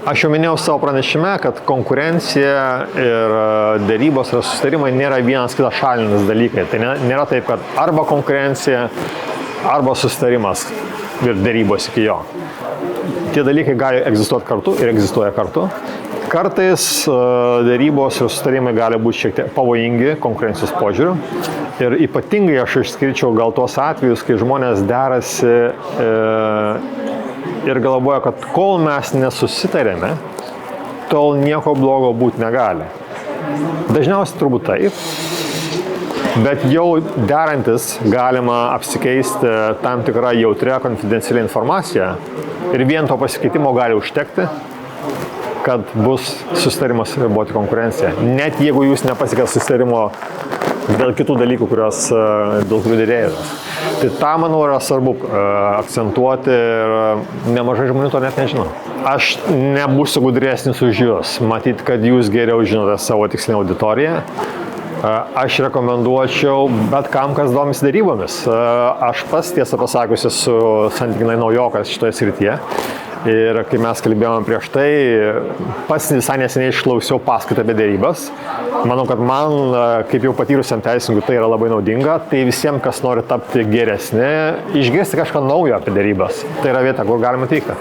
Aš jau minėjau savo pranešime, kad konkurencija ir dėrybos ir susitarimai nėra vienas kitas šalinis dalykai. Tai nėra taip, kad arba konkurencija, arba susitarimas ir dėrybos iki jo. Tie dalykai gali egzistuoti kartu ir egzistuoja kartu. Kartais dėrybos ir susitarimai gali būti šiek tiek pavojingi konkurencijos požiūriu. Ir ypatingai aš išskirčiau gal tuos atvejus, kai žmonės derasi ir galvoja, kad kol mes nesusitarėme, tol nieko blogo būti negali. Dažniausiai turbūt taip, bet jau derantis galima apsikeisti tam tikrą jautrią konfidencialią informaciją ir vien to pasikeitimo gali užtekti, kad bus susitarimas riboti konkurenciją. Net jeigu jūs nepasiekėt susitarimo dėl kitų dalykų, dėl kurių dėrėjotės. Tai tą, manau, yra svarbu akcentuoti ir nemažai žmonių to net nežino. Aš nebūsiu gudresnis už jūs. Matyt, kad jūs geriau žinote savo tikslinę auditoriją. Aš rekomenduočiau bet kam, kas domisi dėrybomis. Aš pats, tiesą pasakius, esu santykinai naujokas šitoje srityje. Ir kai mes kalbėjome prieš tai, pats visai neseniai išklausiau paskaitą apie dėrybas. Manau, kad man, kaip jau patyrusiam teisininkui, tai yra labai naudinga. Tai visiems, kas nori tapti geresni, išgirsti kažką naujo apie dėrybas. Tai yra vieta, kur galima teikti.